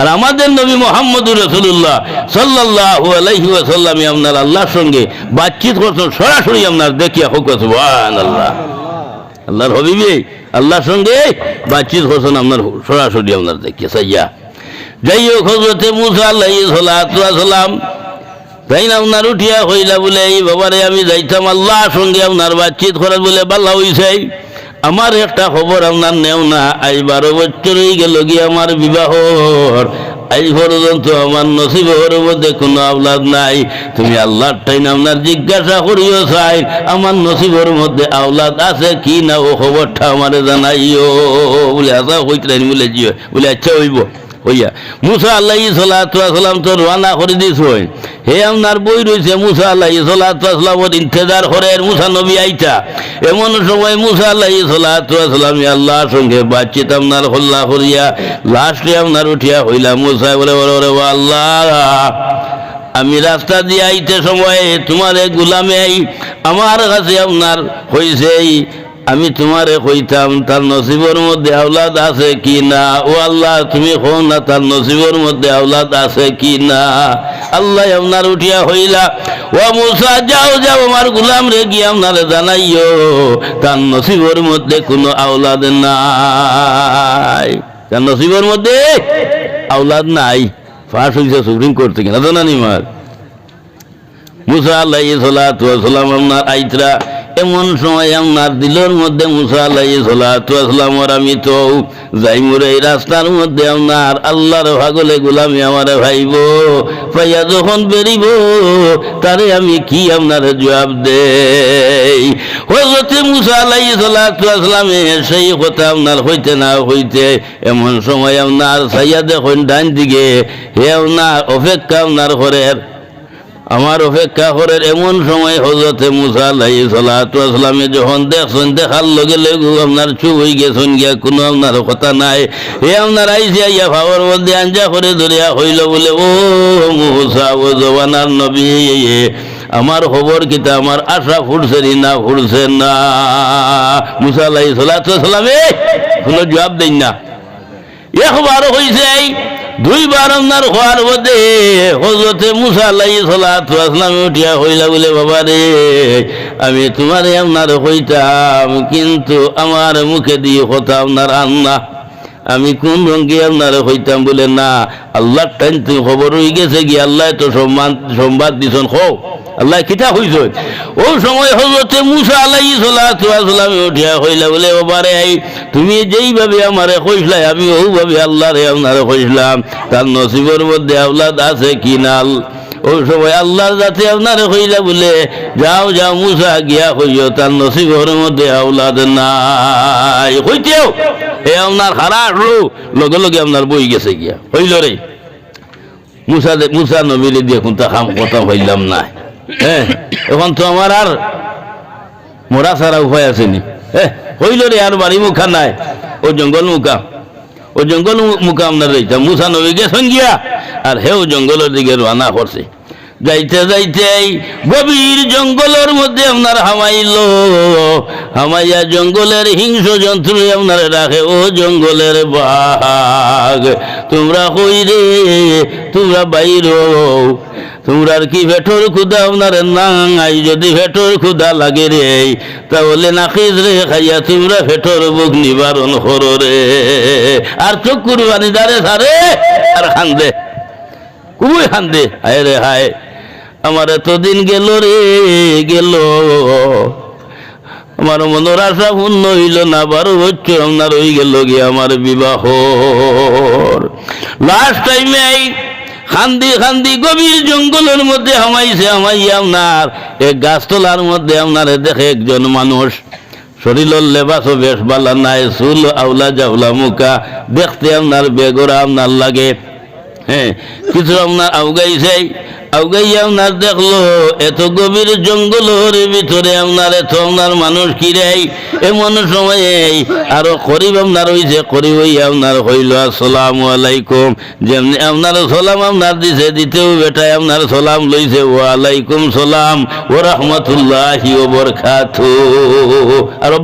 আর আমাদের নবী মুহাম্মদুর রাসূলুল্লাহ সাল্লাল্লাহু আলাইহি ওয়াসাল্লাম আপনার আল্লাহর সঙ্গে বাতচিত করছেন সরাসরি আপনার দেখিয়া হোক সুবহানাল্লাহ আল্লাহর হাবিবে আল্লাহর সঙ্গে বাতচিত করছেন আপনার সরাসরি আপনার দেখিয়া সাইয়া যাই হোক হযরতে মুসা আলাইহিস সালাতু ওয়াস সালাম তাই না আপনার উঠিয়া হইলা বলে এই বাবারে আমি যাইতাম আল্লাহর সঙ্গে আপনার বাতচিত করার বলে বাল্লা হইছে আমার একটা খবর আপনার নেও না আজ 12 বছর হয়ে গেল গিয়ে আমার বিবাহর আজ পর্যন্ত আমার নসিবের মধ্যে কোনো আওলাদ নাই তুমি আল্লাহর টাইম আপনার জিজ্ঞাসা করিও চাই আমার নসিবের মধ্যে আওলাদ আছে কি না ও খবরটা আমারে জানাইও বলে আশা হইতে বলে জিও বলে আচ্ছা হইব হইয়া মুসা আলাইহিস সালাতু ওয়াস সালাম তো রওনা করে দিছ হে আপনার বই রয়েছে মুসা আলাইহিস সালাতু ওয়াস সালামের ইন্তজার করে মুসা নবী আইতা এমন সময় মুসা আলাইহিস সালাতু ওয়াস সালাম আল্লাহর সঙ্গে বাতচিত আপনার হল্লা করিয়া লাস্টে আপনার উঠিয়া হইলা মুসা বলে ওরে আল্লাহ আমি রাস্তা দিয়ে আইতে সময় তোমার গোলামে আমার কাছে আপনার হইছে আমি তোমারে কইতাম তার নসিবের মধ্যে আওলাদ আছে কি না ও আল্লাহ তুমি কও না তার নসিবের মধ্যে আওলাদ আছে কি না আল্লাহ আপনার উঠিয়া হইলা ও মুসা যাও আমার গোলাম রে গিয়ে আপনারে জানাইও তার নসিবের মধ্যে কোনো আওলাদ নাই তার নসিবের মধ্যে আওলাদ নাই ফাঁস হইছে সুপ্রিম কোর্ট থেকে না জানানি মার মুসা আলাইহিস সালাতু ওয়াস সালাম আপনার আইতরা এমন সময় আপনার দিলের মধ্যে মুসা আলাইহিস সালাতু ওয়াস সালামর আমি তো যাইমুর এই রাস্তার মধ্যে আপনার আল্লাহর পাগলে গোলামি আমারে ভাইব পাইয়া যখন বেরিব তারে আমি কি আপনার জবাব দেই। হযরত মুসা আলাইহিস সালাতু ওয়াস সালামে সেই কথা আপনার হইতে না হইতে এমন সময় আপনার ছাইয়া দেখুন ডান দিকে হে আপনার অপেক্ষা আপনার ঘরের আমার অপেক্ষা করেন। এমন সময় হযরতে মুসা আলাইহিস সালাতু ওয়াস সালামে যখন দেখছেন দেখার লগে লগে আপনার চুপ হয়ে গেছেন গিয়া কোনো আপনার কথা নাই। হে আপনার আইসিয়া ইয়া ভাবর মধ্যে আঞ্জা করে ধরিয়া হইল বলে ও মুসা ও জওয়ানার নবী আমার খবর কিতা আমার আশা ফুটছে না ফুটছে না। মুসা আলাইহিস সালাতু ওয়াস সালামে কোনো জবাব দেন না। একবার হইছে দুইবার আপনার হওয়ার মধ্যে হযরতে মুসা আলাইহিস সালাতু ওয়াস সালাম উঠিয়া হইলা বলে বাবা রে আমি তোমারে আপনার কইতাম কিন্তু আমার মুখে দিয়ে কথা আপনার আন্না আমি কোন রঙ্গে আপনার হইতাম বলে না আল্লাহর টাইম তুমি খবর হয়ে গেছে কি আল্লাহ তো সংবাদ দিছেন হো আল্লাহ কিতা হইছে। ওই সময় হযরতে মুসা আলাইহিস সালাতু ওয়াস সালাম উঠিয়া হইলা বলে বাবা রে তুমি যেইভাবে আমারে কইছলাই আমি ওইভাবে আল্লাহরে আপনারে কইছিলাম তার নসিবের মধ্যে আওলাদ আছে কি না। ওই সময় আল্লাহর যাতে আপনারে কইলা বলে যাও যাও মুসা গিয়া কইও তার নসিবের মধ্যে আওলাদ নাই কইতেও এ আপনার হারা আসলো লগে লগে আপনার বই গেছে গিয়া হইল রে মুসা নবীরে দিয়ে কোনটা খাম কথা হইলাম না। হ্যাঁ এখন তো আমার আর মরা ছাড়া উপায় আসেনি। হ্যাঁ হইল রে আর বাড়ি মুখা নাই ও জঙ্গল মুখা ও জঙ্গল মুখা আপনার রইতাম মুসা নবী গেছেন গিয়া আর হেও জঙ্গলের দিকে রানা করছে। যাইতে যাইতে গভীর জঙ্গলের মধ্যে আপনার হামাইয়া জঙ্গলের হিংস্র জন্তু আপনার রাখে ও জঙ্গলের বাঘ তোমরা কই রে তোমরা বাইর তোমরা কি ভেটর ক্ষুদা আপনার নাই যদি ভেটর ক্ষুদা লাগে রে তাহলে নাকিজ রে খাইয়া তোমরা ভেটর বুক নিবারণ করো রে। আর চোখ কুরবানি দারে সারে আর খান্দে খুবই খান্দে হায় রে হায় আমার এতদিন গেল রে গেল আমার মনের আশা পূর্ণ হইল না 12 বছর আপনার হয়ে গেল গিয়ে আমার বিবাহ। লাস্ট টাইমে খান্দি খান্দি গভীর জঙ্গলের মধ্যে হামাইছে হামাইয়া আপনার এক গাছতলার মধ্যে আপনার দেখে একজন মানুষ শরীরের লেবাসও বেশ ভালো নাই চুল আউলা জাউলা মুখা দেখতে আপনার বেগরা আপনার লাগে। হ্যাঁ কিছু আপনার আউগাইয়া আপনার দেখলো এত গভীর জঙ্গলের ভিতরে আপনার এত আপনার মানুষ কিরাই এমন সময়ে আরো করিব আপনার হইছে করিব হইয়া আপনার হইল আসসালামু আলাইকুম যেমনি আপনার সালাম আপনার দিছে দিতেও বেটায় আপনার সালাম লইছে ওয়ালাইকুম সালাম ওয়া রাহমাতুল্লাহি ওয়া বারাকাতুহু আরো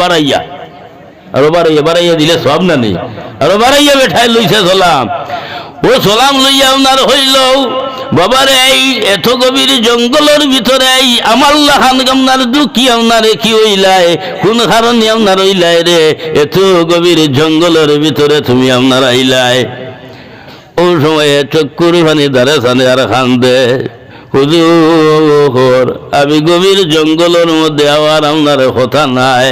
বাড়াইয়া দিলে সব না নেই আরো বাড়াইয়া বেঠায় লইছে সালাম ও সালাম লইয়া আপনার হইল বাবারে এই এত গভীর জঙ্গলের ভিতরে আমার লাহান আপনার দুঃখী আপনার কি হইলাই কোন কারণে আপনার হইলাই রে এত গভীর জঙ্গলের ভিতরে তুমি আপনার আইলাই। ও সময়ে চক্কুর ভানি দারে সানে আর খান্দে হুজুর আমি গভীর জঙ্গলের মধ্যে আবার আপনার কথা নাই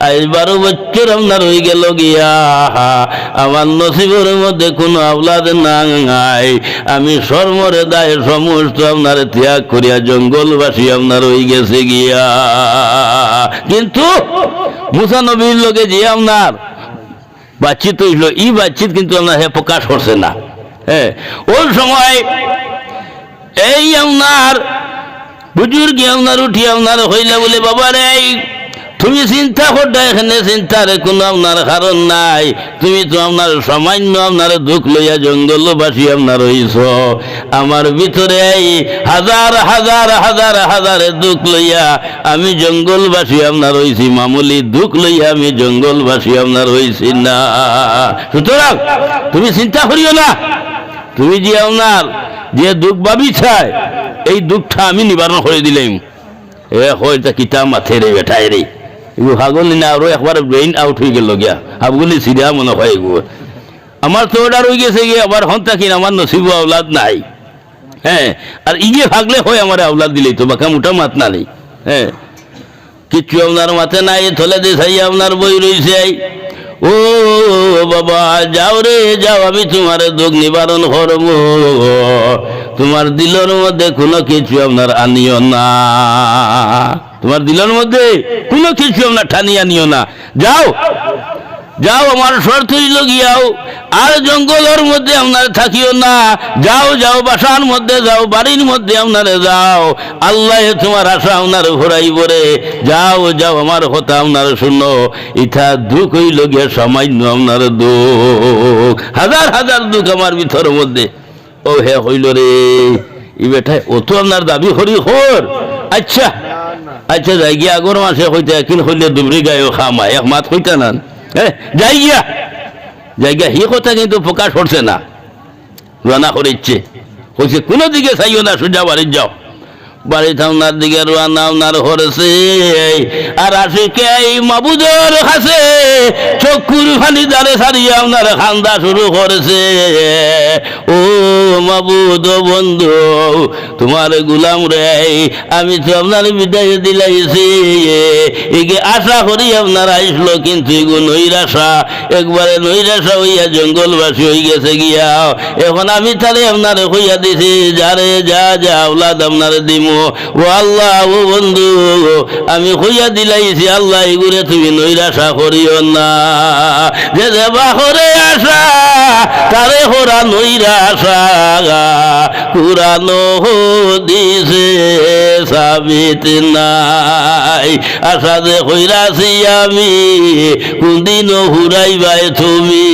আজ 12 বছর আপনার হয়ে গেল গিয়া আমার নসিবের মধ্যে কোনো আওলাদ নাই আমি সর্মরে দায় সমস্ত আপনার ত্যাগ করিয়া জঙ্গলবাসী আপনার হয়ে গেছে গিয়া। কিন্তু মুসা নবীর লোকে যে আপনার বাতচিত হইল এই বাতচিত কিন্তু আপনার প্রকাশ করছে না। হ্যাঁ ওই সময় এই আপনার বুজুর্গ আপনার উঠি আপনার হইলে বলে বাবা রে তুমি চিন্তা করতে এখানে চিন্তার কোনো আপনার কারণ নাই তুমি তো আপনার সামান্য আপনার দুঃখ লইয়া জঙ্গলবাসী আপনার হইছ আমার ভিতরে হাজার হাজার হাজার হাজার দুঃখ লইয়া আমি জঙ্গলবাসী আপনার হইছি মামুলি দুঃখ লইয়া আমি জঙ্গলবাসী আপনার হইছি না। সুতরাং তুমি চিন্তা করিও না তুমি যে আপনার যে দুঃখ ভাবি চাই এই দুঃখটা আমি নিবারণ করে দিলাম। হয়টা কিতা মাথে রে বেঠায় রে এগুলো হাগলি না আরো একবার ব্রেইন আউট হয়ে গেল গিয়া হাবগুলি সিধা মনে হয় এগুলো আমার তো ওটা রয়ে গেছে গিয়ে আবার হন থাকি আমার নসিব আওলাদ নাই। হ্যাঁ আর ইয়ে ভাগলে হয় আমার আওলাদ দিলেই তো বাকা মোটা মাত না নেই। হ্যাঁ কিচ্ছু আপনার মাথে নাই, থলে দিয়ে ছাই আপনার বই রইছে। ও বাবা যাও রে যাও, আমি তোমার দুঃখ নিবারণ করব। তোমার দিলের মধ্যে কোনো কিছু আপনার আনিও না, তোমার দিলের মধ্যে কোনো কিছু আপনার ঠানি আনিও না। যাও যাও, আমার শর্ত হইল গিয়াও আর জঙ্গলের মধ্যে আপনার থাকিও না। যাও যাও, বাসার মধ্যে যাও, বাড়ির মধ্যে আপনারে যাও। আল্লাহ তোমার আশা আপনার ঘোরাইব রে। যাও যাও, আমার কথা আপনার শুনো। ইথা দুঃখ হইল গিয়া সামান্য আপনার দুঃখ, হাজার হাজার দুঃখ আমার ভিতর মধ্যে। ও হে হইল রে, ই বেটাই ও তো আপনার দাবি করি খোর। আচ্ছা আচ্ছা, যাই গিয়া আগর মাসে হইতে কিন হইলে দুবরি গায়ে খামা এক মাত হইতা না। যাই গিয়া হি কথা কিন্তু প্রকাশ করছে না, রানা করিচ্ছে, কইছে কোনো দিকে চাইও না, সোজা বাড়ির যাও। বাড়িতে আপনার দিকে রানা আপনার হরেছে। আর আশিকে এই মাবুদের কাছে চক্ষুর ফানি দ্বারে সারিয়ে আপনার খান্দা শুরু করেছে। ও মাবুদ বন্ধু, তোমার গুলাম রে, আমি তো আপনার বিদায় দিলাইছি। এগে আশা করি আপনার আইসলো, কিন্তু এগো নৈরাশা, একবারে নৈরাশা হইয়া জঙ্গলবাসী হয়ে গেছে গিয়া। এখন আমি তাহলে আপনার হইয়া দিছি, যারে যা যা আওলাদ আপনার দিমু। ও আল্লাহ, ও বন্ধু, আমি হইয়া দিলাইছি, আল্লাহ এগুলো তুমি নৈরাশা করিও না। যে দেবা করে আশা তারে হোরা নৈরাশা, পুরানো দিছে সাবিত নাই। আশা যে হইরাছি আমি, কোনদিনও হুরাইবাই তুমি।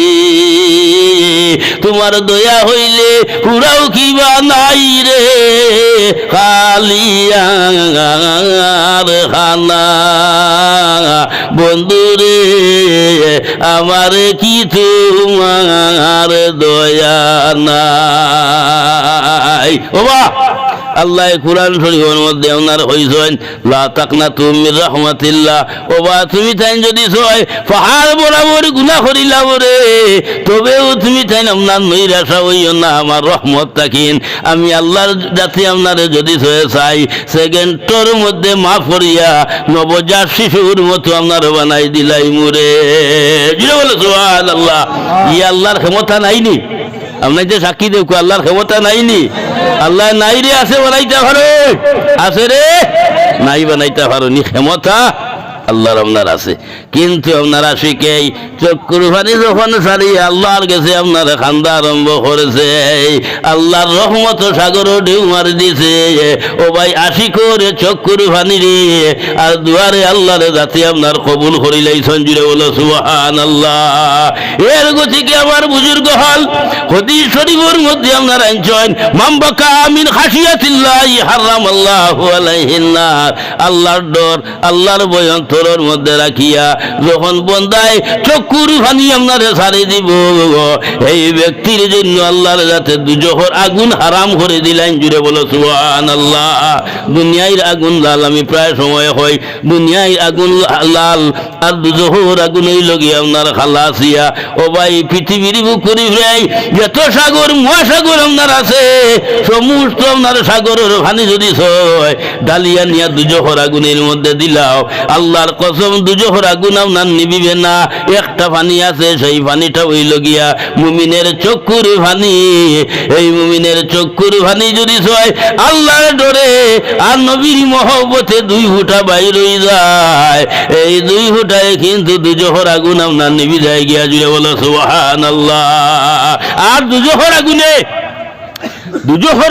তোমার দয়া হইলে পুরাও কিবা নাই রে, খালিয়ার খানা। বন্ধুরে আমার কি তোমার দয়া নাই। ও বা আল্লাহ কুরআন শরীফের মধ্যে ওনার হইছেন, লা তাকনাতু মির রাহমাতিল্লাহ। ও বা তুমি তাই যদি ছয় পাহাড় বরাবর গুনাহ করিলা রে, তবেও তুমি তাই আপনার নৈরাশা হইও না, আমার রহমত থাকিন। আমি আল্লাহর যাতে আপনারে যদি ছয়ে চাই, সেকেন্ডর মধ্যে মাফ করিয়া নবজাত শিশুর মতো আপনার বানাই দিলাই মুরে। জুড়ে বলে সুবহানাল্লাহ। ই আল্লাহর ক্ষমতা নাইনি? আপনার যে সাক্ষী দেখো, আল্লাহর ক্ষমতা নাইনি? আল্লাহ নাই রে, আছে বানাইতে পারো, আছে রে নাই বানাইতে পারো নি, ক্ষমতা আল্লাহর আপনার আছে। কিন্তু আপনার আশিকে চক্ষুর পানি যখন সারি আল্লাহর কাছে আপনার খান্দা আরম্ভ করেছে, আল্লাহর রহমত সাগরও ঢেউ মারি দিছে। ও ভাই আশিকর চক্ষুর পানি রে, আর দুয়ারে আল্লাহর জাতি আপনার কবুল করিলাইছেন। জুড়ে বলো সুবহানাল্লাহ। এর গতিকে আমার বুজুর্গ হল হাদিস শরীফের মধ্যে আপনার আনছেন, মামবাকা মিন খাশিয়াতিল্লাহি হারামাল্লাহু আলাইহিন নার। আল্লাহর ডর, আল্লাহর ভয় অন্তরের মধ্যে রাখিয়া যখন বন্দায় চক্ষুর পানি আপনারে ছাড়ি দিব, এই ব্যক্তির জন্য আল্লাহর যাতে দুজখের আগুন হারাম করে দিলেন। জুড়ে বলো সুবহানাল্লাহ। দুনিয়ার আগুন লাল, আমি প্রায় সময় হয় দুনিয়ার আগুন লাল আর দুজখের আগুন হইল গিয়ে আপনার খালাসিয়া। ও ভাই পৃথিবীর বুক করি ভাই যত সাগর মহাসাগর আপনার আছে, সমস্ত আপনার সাগরের পানি যদি ছয় ডালিয়া নিয়া দুজখের আগুনের মধ্যে দিলাও, আল্লাহর কসম দুজখের আগুন আপনার নিবিবে না। একটা পানি আছে, সেই পানিটা হইল গিয়া মুমিনের চক্ষুর পানি। এই মুমিনের চক্ষুর পানি যদি ছয় আল্লাহর ডরে আর নবীর মহব্বতে দুই ফুটা বাইর হয়ে যায়, এই দুই ফুটায় কিন্তু দুজখের আগুন আপনার নিবি যায় গিয়া। জুড়ে বলো সুবহানাল্লাহ। আর দুজখের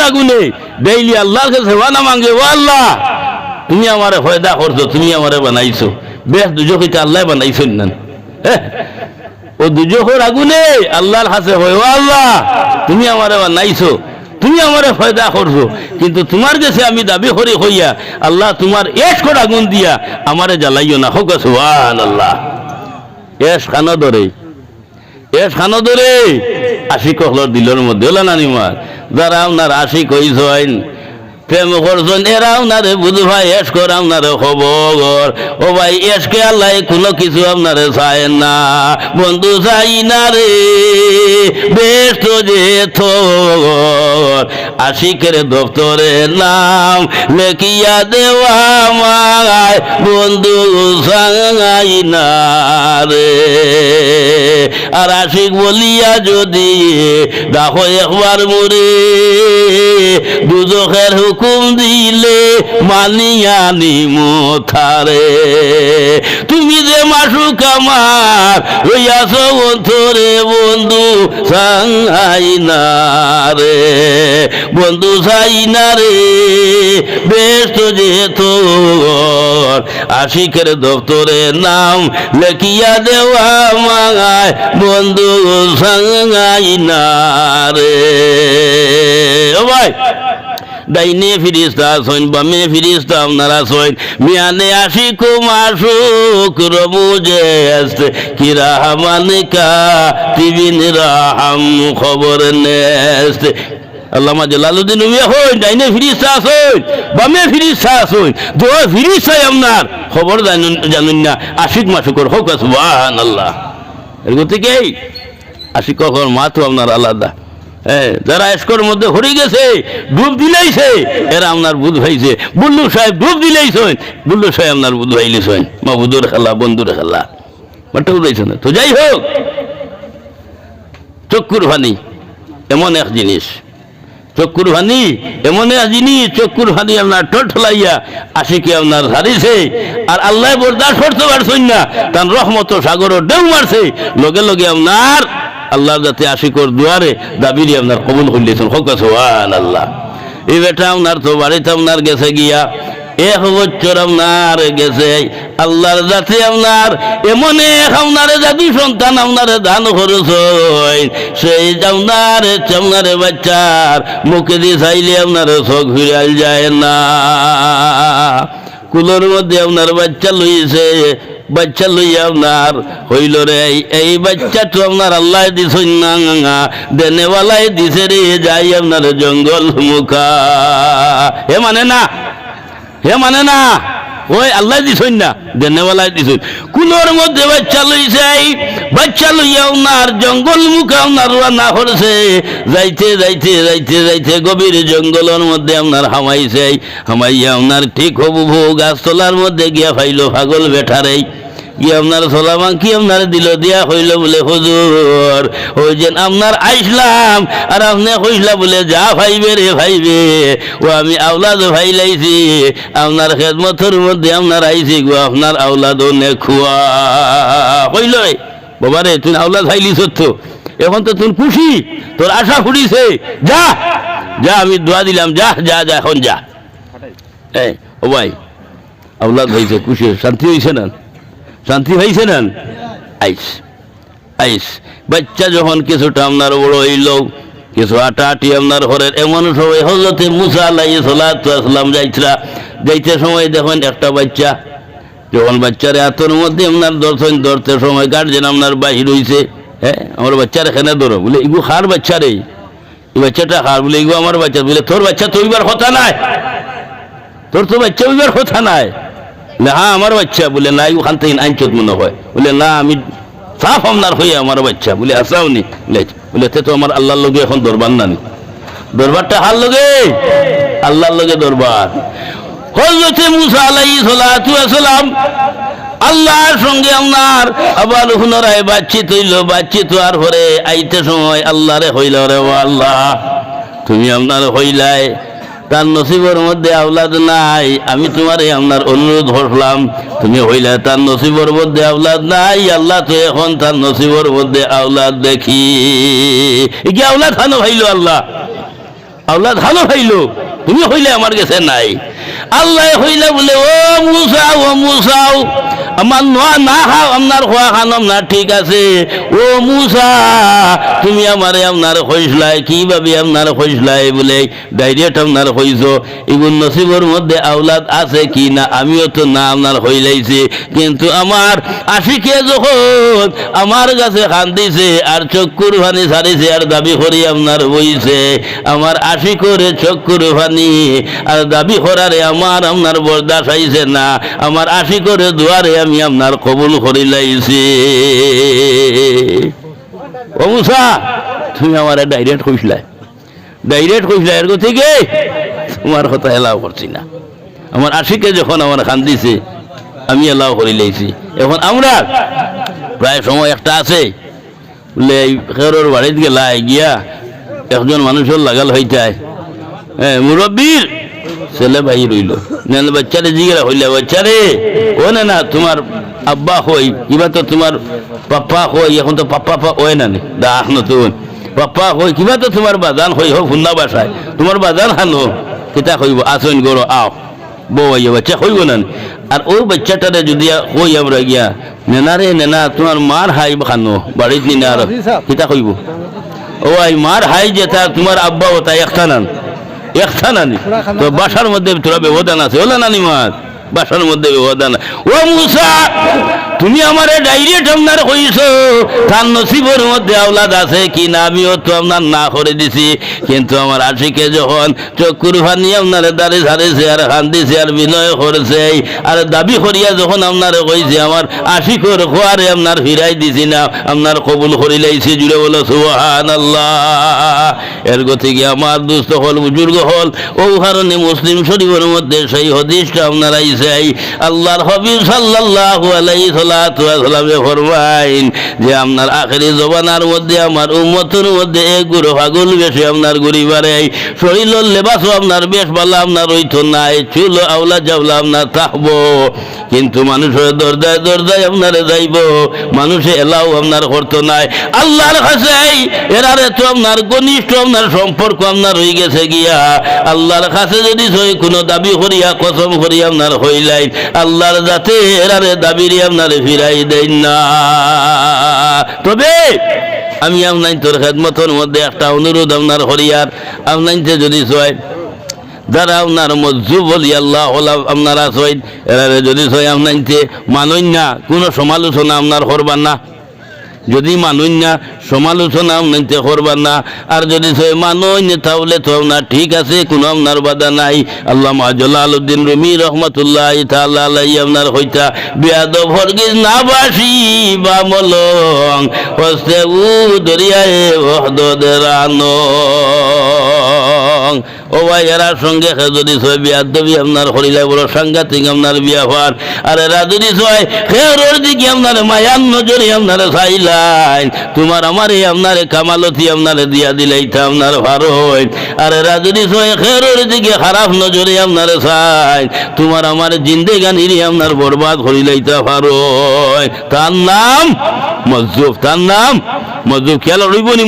আগুনে ডেইলি আল্লাহর কাছে ওয়ানা মাঙ্গে, ও আল্লাহ তুমি আমারে ফয়দা করছো, তুমি আমারে বানাইছো। বেশ দুজখিতে আল্লাহ বানাইছেন না, ও দুজখের আগুনে আল্লাহর কাছে হয়, ও আল্লাহ তুমি আমারে বানাইছো, তুমি আমারে ফয়দা করছো, কিন্তু তোমার কাছে আমি দাবি করি হইয়া আল্লাহ তোমার এশকর আগুন দিয়া আমারে জ্বালাইও না। হোক সুবহানাল্লাহ। এশ খানো ধরে আশিক হল দিলের মধ্যে হলো নানিমার, যারা আপনার আশিক হইছেন প্রেম করছেন এরা আপনারে বুধ ভাই এস কর আপনারে খবর ও ভাই এসকে আল্লাহ কোনো কিছু আপনারে চায় না বন্ধু চাই না রে বেশ তো যে থর আশিকের দপ্তরের নাম লেখিয়া দেওয়া মায় বন্ধু চাই না রে আর আশিক বলিয়া যদি দেখো একবার মরে দুজখের হুকুম দিলে মানিয়া নিমো থারে তুমি যে মাসুক আমার হইয়াছ অন্তরে বন্ধু চাই না রে বন্ধু চাই না রে বেশ তো যে তোর আশিকের দপ্তরের নাম লেখিয়া দেওয়া মাগায় বন্ধু চাই না রে ও ভাই ডাইনে ফিরিস্তা আছেন বামে ফিরিস্তা আপনারা আছেন মিয়ানে আশিক মাসুক রমুজে আসতে কি রাহমান কা তিবিন রাহাম খবর নেস্তে আল্লামা জালালউদ্দিন রুমি হই ডাইনে ফিরিস্তা আছেন বামে ফিরিস্তা আছেন দো ফিরিস্তাই আপনার খবর জানুন না আশিক মাসুকর হোক সুবহানাল্লাহ এর গতিকে আশিক কখন মা তো আপনার আলাদা যারা এসকর মধ্যে হরে গেছে ডুব দিলেইছে এরা আপনার বুধ ভাইছে বুল্লু সাহেব ডুব দিলেইছেন বুল্লু সাহেব আপনার বুধ ভাইলেছেন মা বুধুর খেলা বন্ধুর খেলা মাঠে উঠেছে না তো যাই হোক চক্ষুর ভানি এমন এক জিনিস চক্ষুর ভানি এমন এক জিনিস চক্ষুর ভানি আপনার ঠোঁট লাইয়া আশিকে আপনার হারিয়েছে আর আল্লাহ বরদাস্ত করতে পারছেন না তার রহমত সাগরও ঢেউ মারছে লগে লগে আপনার আল্লাহ যাতে আশিকর দুয়ারে দাবিরি আপনার কবুল করলেছেন হোক সুবহানাল্লাহ এই বেটা আপনার তো বাড়িতে আপনার গেছে গিয়া 1 বছর আপনার গেছে আল্লাহর যাতে আপনার এমন এক আপনার জাতি সন্তান আপনার দান খরচ সেই আপনার বাচ্চার মুখে দিয়ে চাইলে আপনার চোখ ফিরাল যায় না কুলোর মধ্যে আপনার বাচ্চা লইছে বাচ্চা লইয়া আপনার হইল রে এই বাচ্চা তো আপনার আল্লাহ দিছেন না দেনেওয়ালাই দিছে রে যাই আপনার জঙ্গল মুখা হে মানে না ওই আল্লাহ দিছেন না দেনেওয়ালাই দিছেন কুলোর মধ্যে বাচ্চা লইছে বাচ্চা লইয়া আপনার জঙ্গল মুখা আপনার রান্না করছে যাইতে যাইতে যাইতে যাইতে গভীর জঙ্গলের মধ্যে আপনার হামাইয়া আপনার ঠিক হবু গাছতলার মধ্যে গিয়া ফাইল পাগল বেঠারে কি আপনার সোলামা কি আপনার দিল দিয়া হইল বলে হুজুর ওই যে আপনার আইসলাম আর আপনি কইসলা বলে যা ভাইবে রে ভাইবে ও আমি আওলাদ ভাইলাইছি আপনার খেদমতের মধ্যে আপনার আইছি গো আপনার আওলাদ নে খুয়া কইল বাবা রে তুই আওলাদ ভাইলিস তো এখন তো তুই খুশি তোর আশা ফুরিছে যা যা আমি দোয়া দিলাম যা যা যা এখন যা ও ভাই আওলাদ হয়েছে খুশি শান্তি হয়েছে না শান্তি হয়েছে না আইস বাচ্চা যখন কিছুটা আপনার বড় হইল কিছু আটি আপনার ঘরের এমন সময় হযরতে মুসা আলাইহিস সালাতু ওয়াস সালাম যাইতে সময় দেখেন একটা বাচ্চা যখন বাচ্চারে হাতের মধ্যে আপনার ধরতে সময় গার্জেন আপনার বাহির হইছে আমার বাচ্চার এখানে ধরো বলে এগু খার বাচ্চা রে এই বাচ্চাটা খার বলে এগু আমার বাচ্চা বলে তোর বাচ্চা তো ওইবার কথা নাই তোর তো বাচ্চা ওইবার কথা নাই হ্যাঁ আমার বাচ্চা বলে না ওখান থেকে আইনচত মনে হয় বলে না আমি সাফ আপনার হয়ে আমার বাচ্চা বলে আসাও নি বলে তো আমার আল্লাহর লগে এখন দরবার না নি দরবারটা হার লগে আল্লাহর লগে দরবার হযরতে মুসা আলাইহিস সালাতু ওয়াস সালাম আল্লাহর সঙ্গে আপনার আবার পুনরায় বাতচিত হইল বাতচিত হওয়ার পরে আইতে সময় আল্লাহরে হইল রে ও আল্লাহ তুমি আপনার হইলাই তার নসিবের মধ্যে আওলাদ নাই আমি তোমার আপনার অনুরোধ করলাম তুমি হইলে তার নসিবের মধ্যে আওলাদ নাই আল্লাহ তো এখন তার নসিবের মধ্যে আওলাদ দেখি কি আওলাদ হানো ভাইলো আল্লাহ আওলাদ হানো ভাইলো তুমি হইলে আমার কাছে নাই আল্লাহ হইলে বলে ও মুসা আমার না খাও আপনার খোয়া খানম না ঠিক আছে ও মুসা তুমি আমারে আপনার কইসলাই কিভাবে আপনার কইসলাই বলে ডাইরেক্ট আপনার কইস এগুন নসিবর মধ্যে আওলাদ আছে কি না আমিও তো না আপনার হইলাইছি কিন্তু আমার আশিকে যখন আমার কাছে কান্দিছে আর চক্ষুর পানি ছাড়িছে আর দাবি করি আপনার বইছে আমার আশি করে চক্ষুর পানি আর দাবি করারে আমার আপনার বরদাস্ত আইছে না আমার আশি করে দুয়ারে আমি আপনার কবুল করিলাইছি ও মুসা তুমি আমার ডাইরেক্ট কইসলাই এর থেকে তোমার কথা এলাও করছি না আমার আশিকে যখন আমার কান্দিছে আমি এলাও করিলাইছি এখন আমরা প্রায় সময় একটা আছে বলে খেরোর বাড়িতে গেলা গিয়া একজন মানুষের লাগাল হইতায় হ্যাঁ মুরব্বীর ছেলে ভাই রইল নাহলে বাচ্চারে জিগেরা হইলে বাচ্চারে ও না তোমার আব্বা হই কিবা তো তোমার পাপ্পা হই এখন তো পাপ্পা ওই না দাহ নতুন পাপ্পা হই কিবা তো তোমার বাজান হই হোক ফুন্না বাসায় তোমার বাজান হানো কিতা হইব আসন গরো আও বউ আইয়া বাচ্চা হইব না আর ওই বাচ্চাটারে যদি হই আমরা গিয়া নেনা রে নেনা তোমার মার হাই খানো বাড়িত নি না আর কিতা হইব ও আই মার হাই যেটা তোমার আব্বা ওটা একটা নানি তো বাসার মধ্যে তোরা ব্যবধান আছে ওলা নানি মার বাসার মধ্যে ব্যবধান ও মুসা তুমি আমারে ডাইরেক্ট আপনার কইছো তার নসিবের মধ্যে আওলাদ আছে কি না আমিও তো আপনার না করে দিছি কিন্তু আমার আশিকে যখন চক্ষুর পানি আপনার দাঁড়িয়ে ছাড়েছে আর কান্দিছে আর বিনয় করেছে আর দাবি করিয়া যখন আপনারে কইছে আমার আশিকর খোয়ারে আপনার ফিরাই দিছি না আপনার কবুল করিলাইছি জুড়ে বলো সুবহানাল্লাহ এর গতি কি আমার দুস্থ হল বুজুর্গ হল ও কারণে মুসলিম শরীফের মধ্যে সেই হাদিসটা আপনার আইছে আল্লাহর হাবিব সাল্লাল্লাহু আলাইহি সাল্লাতু ওয়া সাল্লামে ফরমাইন যে আপনার আখেরি জমানার মধ্যে আমার উম্মতের মধ্যে এক গুরু পাগল বেশি আপনার গরিবারে শরীরের লেবাসও আপনার বেশ ভালো আপনার হইতো নাই চুল আওলা জাওলা আপনার থাকবো কিন্তু মানুষের দরজায় আপনারে যাইব মানুষে এলাও আপনার করতো নাই আল্লাহর কাছে এরারে তো আপনার ঘনিষ্ঠ আপনার সম্পর্ক আপনার হয়ে গেছে গিয়া আল্লাহর কাছে যদি কোনো দাবি করিয়া কসম করিয়া আপনার হইলাই আল্লাহর যাতে এরারে দাবিরি আপনার ফিরাই দেন না তবে আমি আপনার তোর খেদমতের মধ্যে একটা অনুরোধ আপনার হরিয়ার আপনাইতে যদি ছয় যারা আপনার মজ্জুব বলি আল্লাহ আপনারা ছয় এরারে যদি ছয় আপনাইতে মানই না কোনো সমালোচনা আপনার করবার না যদি মানুন না সমালোচনা আপনাইতে করবার না আর যদি সে মানুন তাহলে তো আপনার ঠিক আছে কোনো আপনার বাধা নাই আল্লামা জালালউদ্দিন রুমি রহমতুল্লাহ তাআলা আলাইহি আপনার হইতা বেয়াদব হরগিজ না বাসি বা মলং হস্তে উ দরিয়ায় ওহদদের আনো ও ভাই এরার সঙ্গে যদি ছয় বিয়াদবি আপনার হরিলাই বড় সাংঘাতিক আপনার বিয়া হওয়ার আর এরা যদি ছয় খেরোর দিকে আপনার মায়ান নজরে আপনার চাইলাই তোমার আমার আপনার কামালতি আপনার দিয়া দিলাই তা আপনার ভালো হয় আর এরা যদি ছয় খেরোর দিকে খারাপ নজরে আপনার চাই তোমার আমার জিন্দেগানির আপনার বরবাদ হরিলাই তা ভালো হয় তার নাম মজ্জুব খেয়াল রইব নি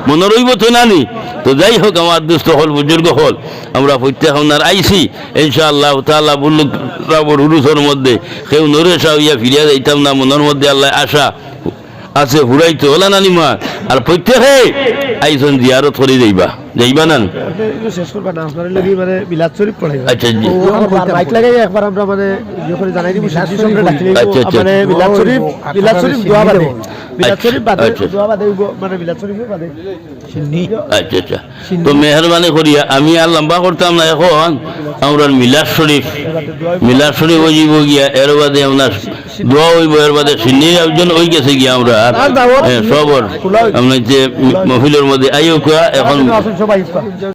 মনে রইব তো নানি তো যাই হোক আমার দুস্থ হল বুজুর্গ হল আমরা প্রত্যেক আপনার আইসি ইনশাআল্লাহ তাআলা বুল্লুর হুরুসের মধ্যে কেউ নরে সাইয়া ফিরিয়া যাইতাম না মনের মধ্যে আল্লাহ আশা আছে হুরাইতো হলা নানি মা আর প্রত্যেকে আইসন জিয়ারত করে যাইবা না শেষ করবা না আপনার লাগি মানে বিলাত শরীফ পড়াইবা আচ্ছা জি মাইক লাগাই একবার আমরা মানে ইয়ে করে জানাই দিব শাস্তি সম্পর্কে ডাকলে আচ্ছা মানে বিলাত শরীফ দোয়া বাদে বিলাত শরীফ বাদে দোয়া বাদে মানে বিলাত শরীফ বাদে সিন্নি আচ্ছা তো মেহেরবানি করিয়া আমি আর লম্বা করতাম না এখন আমরা মিলাদ শরীফ হইব গিয়া এর বাদে আপনার দোয়া হইব এর বাদে সিন্নি একজন হয়ে গেছে গিয়া আমরা সবর আমরা যে মহিলার মধ্যে আইও এখন সবাই